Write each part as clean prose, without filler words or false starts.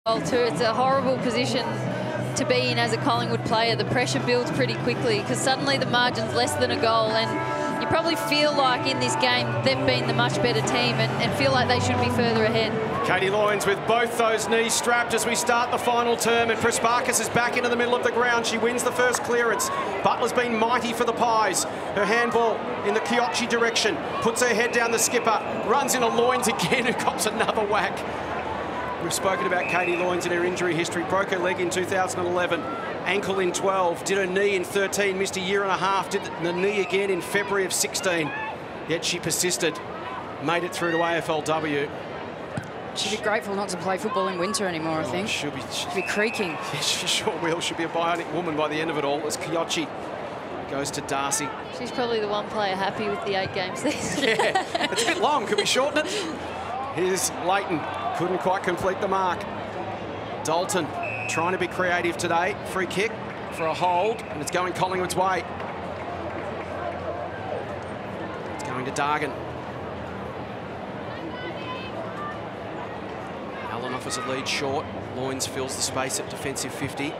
Well, too, it's a horrible position to be in as a Collingwood player. The pressure builds pretty quickly because suddenly the margin's less than a goal, and you probably feel like in this game they've been the much better team and feel like they should be further ahead. Katie Loynes with both those knees strapped as we start the final term, and Prespakis is back into the middle of the ground. She wins the first clearance. Butler's been mighty for the Pies. Her handball in the Kyochi direction, puts her head down the skipper, runs into Loynes again, who cops another whack. We've spoken about Katie Loynes and her injury history. Broke her leg in 2011, ankle in 12, did her knee in 13, missed a year and a half, did the knee again in February of 16. Yet she persisted, made it through to AFLW. She'd be grateful not to play football in winter anymore, I think. She'll be creaking. Yeah, she sure will. She'll be a bionic woman by the end of it all as Kyochi goes to Darcy. She's probably the one player happy with the 8-game season. Yeah, it's a bit long. Could we shorten it? Here's Leighton. Couldn't quite complete the mark. Dalton trying to be creative today. Free kick for a hold, and it's going Collingwood's way. It's going to Dargan. Allen offers a lead short. Loynes fills the space at defensive 50.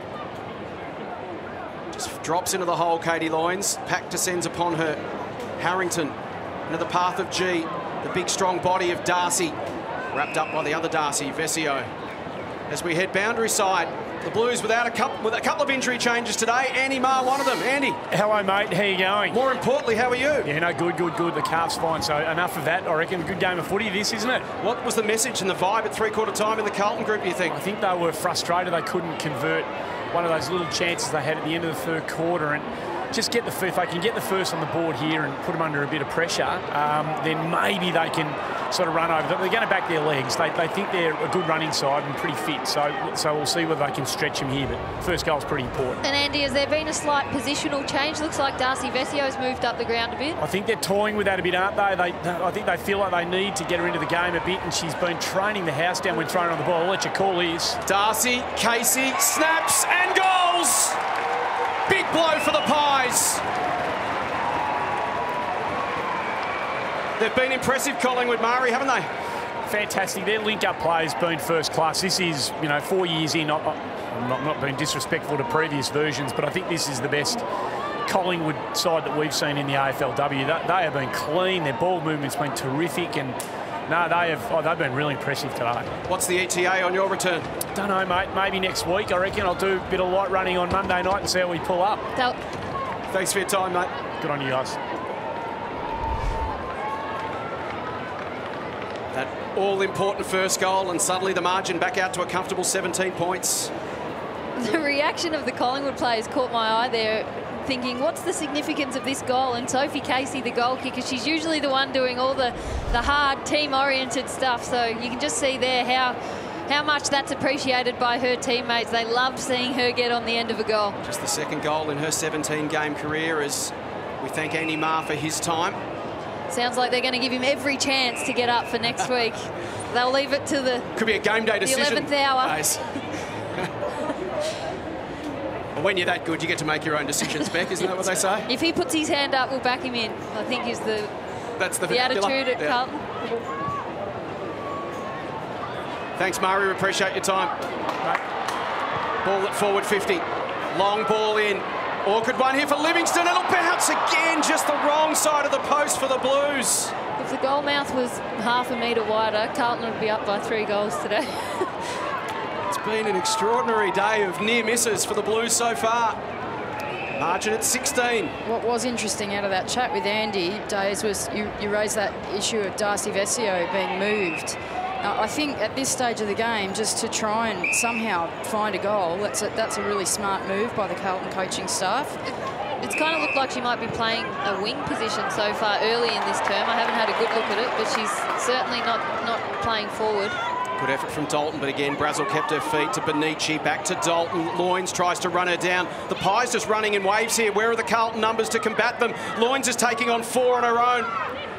Just drops into the hole, Katie Loynes. Pack descends upon her. Harrington into the path of G. The big, strong body of Darcy. Wrapped up by the other Darcy, Vesio. As we head boundary side, the Blues with a couple of injury changes today. Andy Marr, one of them. Andy. Hello, mate. How you going? More importantly, how are you? Yeah, no, good. The calf's fine, so enough of that. I reckon a good game of footy this, isn't it? What was the message and the vibe at three-quarter time in the Carlton group, you think? I think they were frustrated they couldn't convert one of those little chances they had at the end of the third quarter, and just get the first. If they can get the first on the board here and put them under a bit of pressure, then maybe they can sort of run over them. They're going to back their legs. They think they're a good running side and pretty fit, so we'll see whether they can stretch them here, but first goal's pretty important. And Andy, has there been a slight positional change? Looks like Darcy Vesio's moved up the ground a bit. I think they're toying with that a bit, aren't they? I think they feel like they need to get her into the game a bit, and she's been training the house down when throwing on the ball. I'll let you call is. Darcy, Casey, snaps and goals! Big blow for the Pies. They've been impressive, Collingwood, Murray, haven't they? Fantastic. Their link-up play's been first class. This is, 4 years in. I'm not being disrespectful to previous versions, but I think this is the best Collingwood side that we've seen in the AFLW. They have been clean. Their ball movement's been terrific, and no, they've been really impressive today. What's the ETA on your return? Don't know, mate. Maybe next week. I reckon I'll do a bit of light running on Monday night and see how we pull up. Thanks for your time, mate. Good on you guys. That all-important first goal, and suddenly the margin back out to a comfortable 17 points. The reaction of the Collingwood players caught my eye there, thinking, what's the significance of this goal? And Sophie Casey, the goal kicker, she's usually the one doing all the hard, team-oriented stuff. So you can just see there how much that's appreciated by her teammates. They loved seeing her get on the end of a goal. Just the second goal in her 17-game career, as we thank Andy Marr for his time. Sounds like they're going to give him every chance to get up for next week. They'll leave it to the could be a game day decision. The 11th hour. Nice. Well, when you're that good, you get to make your own decisions, Beck. Isn't that what they say? If he puts his hand up, we'll back him in. I think is the attitude at Carlton. Thanks, Murray. We appreciate your time. Ball at forward 50. Long ball in. Awkward one here for Livingston. It'll bounce again, just the wrong side of the post for the Blues. If the goal mouth was half a metre wider, Carlton would be up by 3 goals today. It's been an extraordinary day of near misses for the Blues so far. Margin at 16. What was interesting out of that chat with Andy, Days, was you raised that issue of Darcy Vesio being moved. I think at this stage of the game, just to try and somehow find a goal, that's a really smart move by the Carlton coaching staff. It's kind of looked like she might be playing a wing position so far early in this term. I haven't had a good look at it, but she's certainly not playing forward. Good effort from Dalton, but again, Brazel kept her feet to Benici, back to Dalton. Loynes tries to run her down. The Pies just running in waves here. Where are the Carlton numbers to combat them? Loynes is taking on 4 on her own.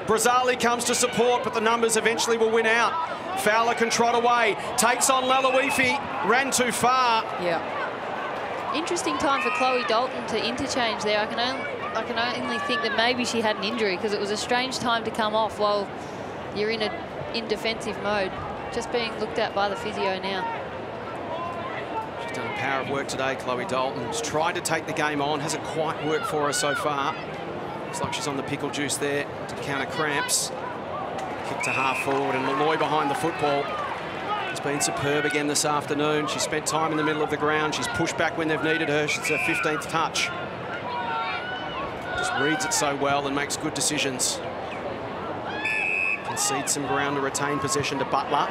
Brazali comes to support, but the numbers eventually will win out. Fowler can trot away, takes on Laloifi, ran too far. Yeah. Interesting time for Chloe Dalton to interchange there. I can only think that maybe she had an injury, because it was a strange time to come off while you're in defensive mode. Just being looked at by the physio now. Power of work today, Chloe Dalton. She's tried to take the game on, hasn't quite worked for her so far. Looks like she's on the pickle juice there to counter cramps. Kick to half forward, and Malloy behind the football. Has been superb again this afternoon. She spent time in the middle of the ground. She's pushed back when they've needed her. She's her 15th touch. Just reads it so well and makes good decisions. Concedes some ground to retain possession to Butler.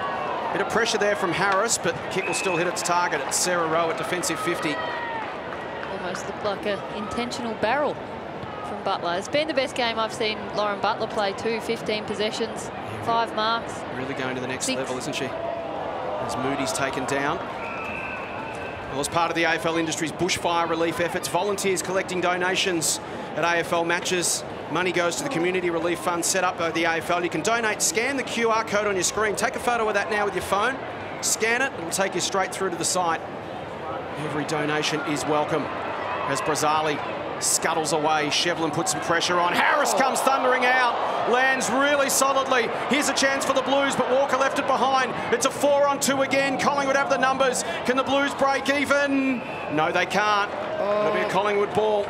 Bit of pressure there from Harris, but kick will still hit its target. It's Sarah Rowe at defensive 50. Almost looked like an intentional barrel from Butler. It's been the best game I've seen Lauren Butler play too. 15 possessions, 5 marks. Really going to the next level, isn't she? As Moody's taken down. Well, as part of the AFL industry's bushfire relief efforts, volunteers collecting donations at AFL matches. Money goes to the community relief fund set up by the AFL. You can donate, scan the QR code on your screen. Take a photo of that now with your phone. Scan it, it'll take you straight through to the site. Every donation is welcome. As Brazzali scuttles away, Shevlin puts some pressure on. Harris comes thundering out, lands really solidly. Here's a chance for the Blues, but Walker left it behind. It's a 4-on-2 again. Collingwood have the numbers. Can the Blues break even? No, they can't. It'll be a Collingwood ball.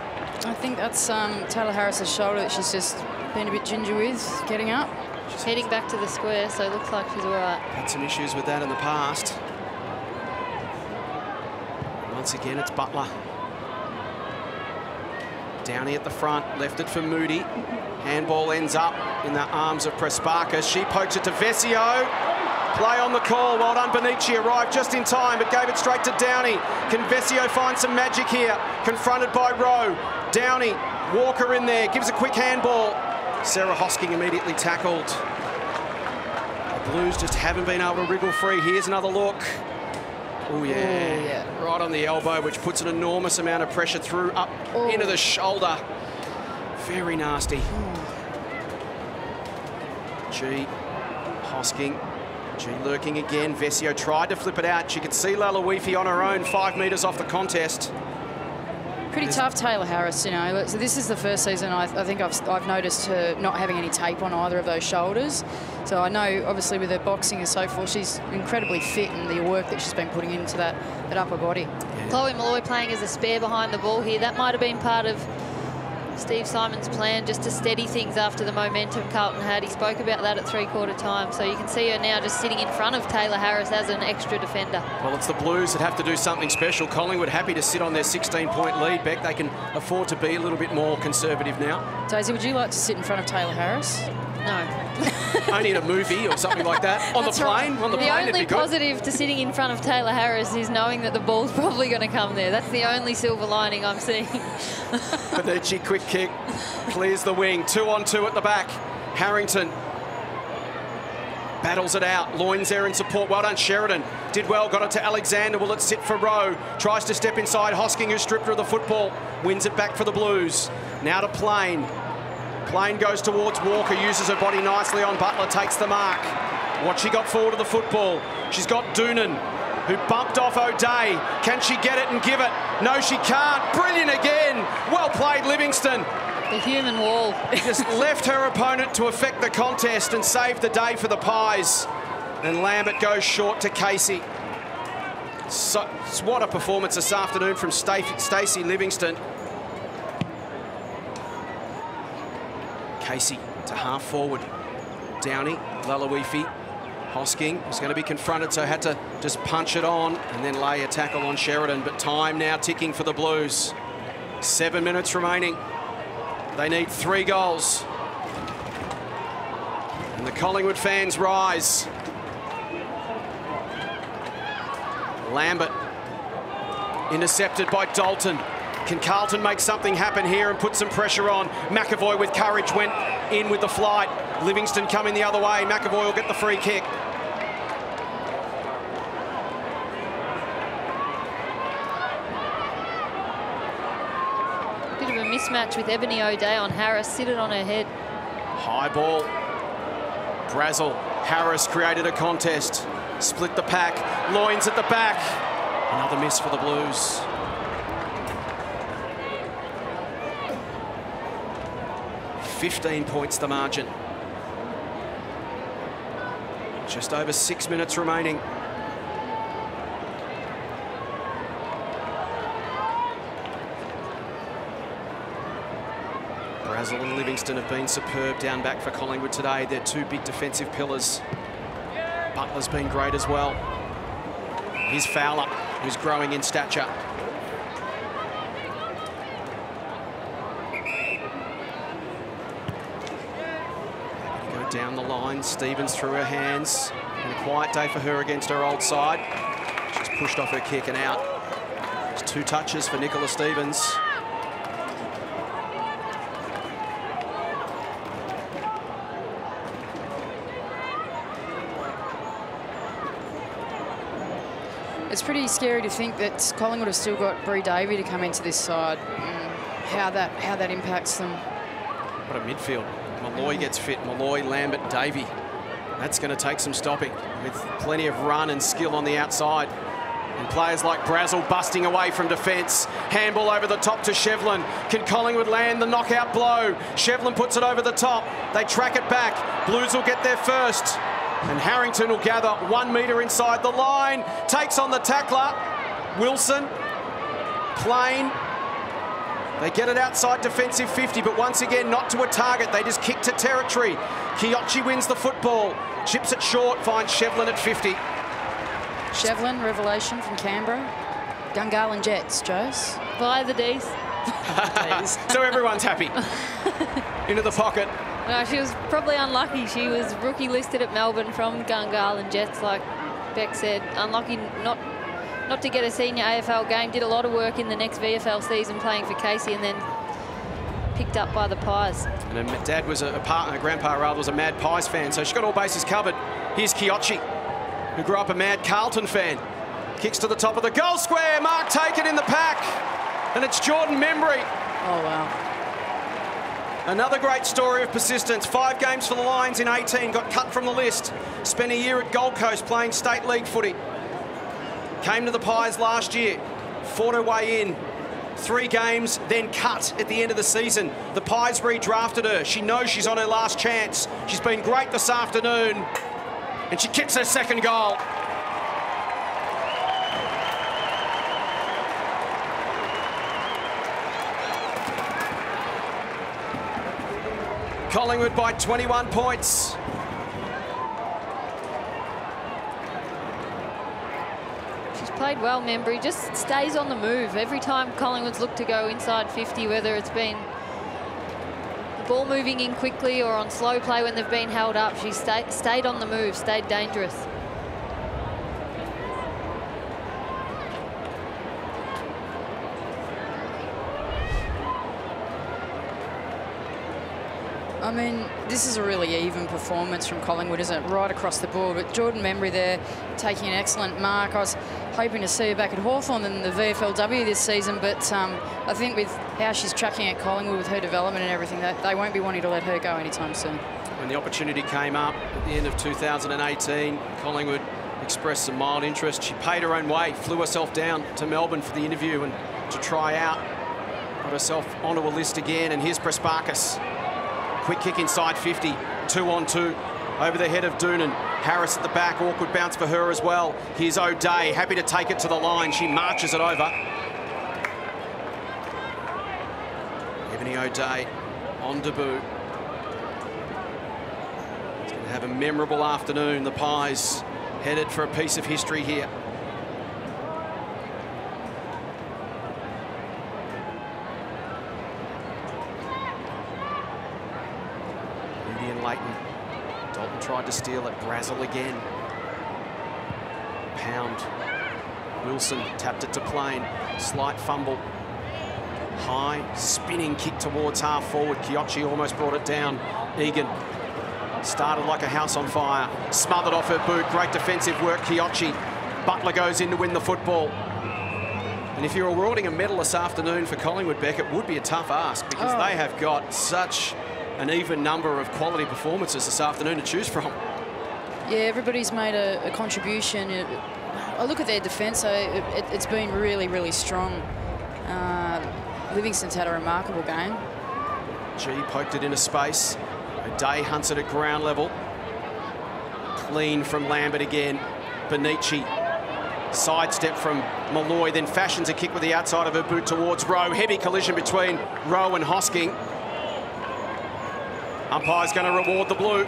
I think that's Taylor Harris's shoulder that she's just been a bit ginger with, getting up. She's heading back to the square, so it looks like she's all right. Had some issues with that in the past. Once again, it's Butler. Downey at the front, left it for Moody. Handball ends up in the arms of Prespakis. She pokes it to Vesio. Play on the call. Well done, Benici arrived just in time, but gave it straight to Downey. Can Vesio find some magic here? Confronted by Rowe. Downey, Walker in there, gives a quick handball. Sarah Hosking immediately tackled. The Blues just haven't been able to wriggle free. Here's another look. Oh, yeah. Right on the elbow, which puts an enormous amount of pressure through up into the shoulder. Very nasty. G, Hosking. G lurking again. Vesio tried to flip it out. She could see Lalawifi on her own 5 metres off the contest. Pretty tough, Taylor Harris, you know. So this is the first season I think I've noticed her not having any tape on either of those shoulders. So I know, obviously, with her boxing and so forth, she's incredibly fit and the work that she's been putting into that upper body. Yeah. Chloe Malloy playing as a spare behind the ball here. That might have been part of Steve Simon's plan, just to steady things after the momentum Carlton had. He spoke about that at 3/4 time. So you can see her now just sitting in front of Taylor Harris as an extra defender. Well, it's the Blues that have to do something special. Collingwood happy to sit on their 16-point lead. Beck, they can afford to be a little bit more conservative now. Daisy, would you like to sit in front of Taylor Harris? No. Only in a movie or something like that. On the plane? Right. On the plane, only positive to sitting in front of Taylor Harris is knowing that the ball's probably going to come there. That's the only silver lining I'm seeing. Benici, quick kick, clears the wing. 2-on-2 at the back. Harrington battles it out. Loins there in support. Well done, Sheridan. Did well, got it to Alexander. Will it sit for Rowe? Tries to step inside. Hosking, who stripped her of the football. Wins it back for the Blues. Now to Plain. Plain goes towards Walker, uses her body nicely on Butler, takes the mark. What she got forward of the football. She's got Doonan, who bumped off O'Day. Can she get it and give it? No, she can't. Brilliant again. Well played, Livingston. The human wall. Just left her opponent to affect the contest and saved the day for the Pies. And Lambert goes short to Casey. So, what a performance this afternoon from Stacey Livingston. Casey to half forward. Downey, Lalawifi, Hosking was going to be confronted, so had to just punch it on and then lay a tackle on Sheridan. But time now ticking for the Blues. 7 minutes remaining. They need 3 goals. And the Collingwood fans rise. Lambert intercepted by Dalton. Can Carlton make something happen here and put some pressure on? McAvoy with courage went in with the flight. Livingston coming the other way. McAvoy will get the free kick. Bit of a mismatch with Ebony O'Day on Harris. Sit it on her head. High ball. Brazel. Harris created a contest. Split the pack. Loins at the back. Another miss for the Blues. $15 points the margin. Just over 6 minutes remaining. Brazel and Livingston have been superb down back for Collingwood today. They're two big defensive pillars. Butler's been great as well. Here's Fowler, who's growing in stature. Go down the line. Stevens through her hands. And a quiet day for her against her old side. She's pushed off her kick and out. It's 2 touches for Nicola Stevens. It's pretty scary to think that Collingwood have still got Bree Davey to come into this side. How that impacts them. What a midfield. Malloy gets fit. Malloy, Lambert, Davey. That's going to take some stopping with plenty of run and skill on the outside. And players like Brazel busting away from defence. Handball over the top to Shevlin. Can Collingwood land the knockout blow? Shevlin puts it over the top. They track it back. Blues will get there first. And Harrington will gather 1 metre inside the line. Takes on the tackler. Wilson. Plain. They get it outside defensive 50, but once again, not to a target. They just kick to territory. Kiochi wins the football. Chips it short, finds Shevlin at 50. Shevlin, revelation from Canberra. Gungahlin Jets, Jose. By the D's. So everyone's happy. Into the pocket. No, she was probably unlucky. She was rookie listed at Melbourne from Gungahlin Jets, like Beck said. Unlucky not to get a senior AFL game. Did a lot of work in the next VFL season playing for Casey, and then picked up by the Pies. And her dad was her grandpa rather was a mad Pies fan, so she got all bases covered. Here's Kiochi, who grew up a mad Carlton fan. Kicks to the top of the goal square. Mark taken in the pack, and it's Jordan Membry. Oh wow. Another great story of persistence. 5 games for the Lions in 18, got cut from the list. Spent a year at Gold Coast playing state league footy. Came to the Pies last year, fought her way in. 3 games, then cut at the end of the season. The Pies redrafted her. She knows she's on her last chance. She's been great this afternoon, and she kicks her 2nd goal. Collingwood by 21 points. She's played well, Membry. Just stays on the move. Every time Collingwood's looked to go inside 50, whether it's been the ball moving in quickly or on slow play when they've been held up, she's stayed on the move, stayed dangerous. I mean, this is a really even performance from Collingwood, isn't it? Right across the board. But Jordan Membry there taking an excellent mark. I was hoping to see her back at Hawthorn in the VFLW this season, but I think with how she's tracking at Collingwood with her development and everything, they won't be wanting to let her go anytime soon. When the opportunity came up at the end of 2018, Collingwood expressed some mild interest. She paid her own way, flew herself down to Melbourne for the interview and to try out. Got herself onto a list again, and here's Prespakis. Quick kick inside 50, 2-on-2 over the head of Doonan. Harris at the back, awkward bounce for her as well. Here's O'Day, happy to take it to the line. She marches it over. Ebony O'Day on debut. It's going to have a memorable afternoon. The Pies headed for a piece of history here. Leighton. Dalton tried to steal it. Brazel again. Pound. Wilson tapped it to Plain. Slight fumble. High spinning kick towards half forward. Kiochi almost brought it down. Egan started like a house on fire. Smothered off her boot. Great defensive work, Kiochi. Butler goes in to win the football. And if you're awarding a medal this afternoon for Collingwood, Beck, it would be a tough ask because they have got such an even number of quality performances this afternoon to choose from. Yeah, everybody's made a contribution. I look at their defence, so it's been really, really strong. Livingston's had a remarkable game. G poked it into space. O'Day hunts it at ground level. Clean from Lambert again. Benici. Sidestep from Malloy, then fashions a kick with the outside of her boot towards Rowe. Heavy collision between Rowe and Hosking. Umpire's going to reward the blue.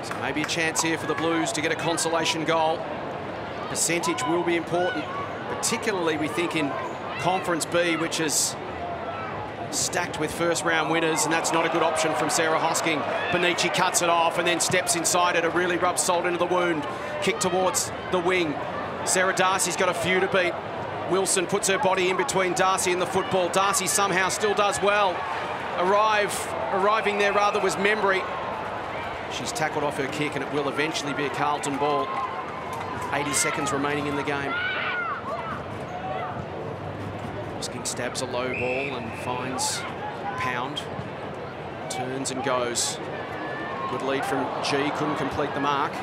So maybe a chance here for the Blues to get a consolation goal. Percentage will be important, particularly we think in Conference B, which is stacked with first-round winners, and that's not a good option from Sarah Hosking. Bonici cuts it off and then steps inside it. It really rubs salt into the wound. Kick towards the wing. Sarah Darcy's got a few to beat. Wilson puts her body in between Darcy and the football. Darcy somehow still does well. Arriving there rather was Membry. She's tackled off her kick, and it will eventually be a Carlton ball. 80 seconds remaining in the game. Hosking stabs a low ball and finds Pound. Turns and goes. Good lead from G, couldn't complete the mark.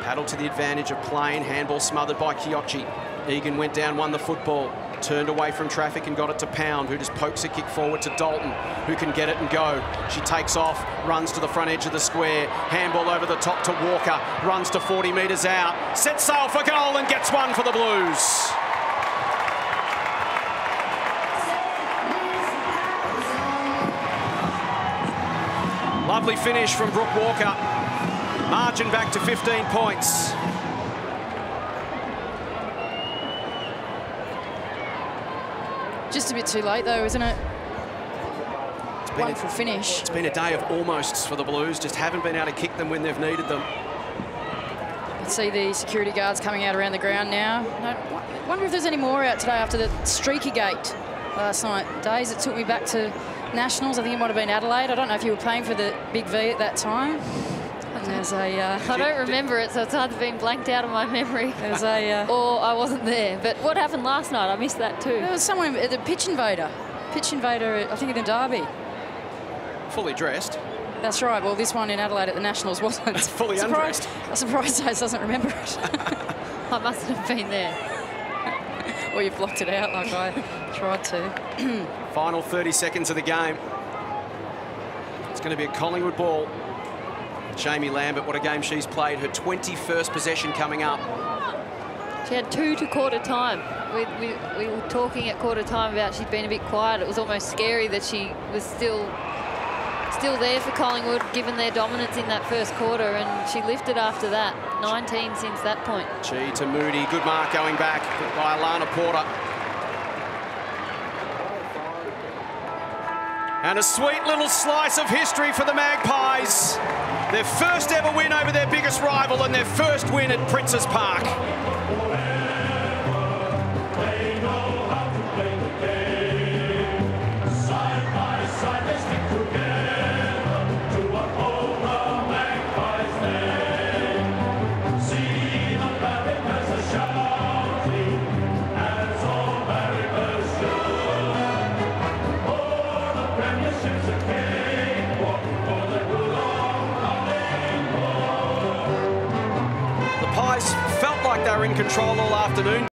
Paddle to the advantage of Plain. Handball smothered by Kiochi. Egan went down, won the football. Turned away from traffic and got it to Pound, who just pokes a kick forward to Dalton, who can get it and go. She takes off, runs to the front edge of the square. Handball over the top to Walker. Runs to 40 metres out. Sets sail for goal and gets one for the Blues. Lovely finish from Brooke Walker. Margin back to 15 points. Just a bit too late, though, isn't it? Wonderful finish. It's been a day of almosts for the Blues. Just haven't been able to kick them when they've needed them. You can see the security guards coming out around the ground now. I wonder if there's any more out today after the streaky gate last night. Days it took me back to Nationals. I think it might have been Adelaide. I don't know if you were playing for the Big V at that time. And there's a... I don't remember it, so it's either been blanked out of my memory. There's a... or I wasn't there. But what happened last night? I missed that too. There was someone at the pitch invader. Pitch invader, I think in the Derby. Fully dressed. That's right. Well, this one in Adelaide at the Nationals wasn't. Fully undressed. I'm surprised Dace doesn't remember it. I mustn't have been there. Or you've blocked it out like I tried to. Final 30 seconds of the game. It's going to be a Collingwood ball. Jamie Lambert, what a game she's played. Her 21st possession coming up. She had 2 to quarter time. We were talking at quarter time about she'd been a bit quiet. It was almost scary that she was still there for Collingwood, given their dominance in that first quarter, and she lifted after that. 19 since that point. G to Moody. Good mark going back by Alana Porter. And a sweet little slice of history for the Magpies. Their first ever win over their biggest rival and their first win at Princes Park. Felt like they were in control all afternoon.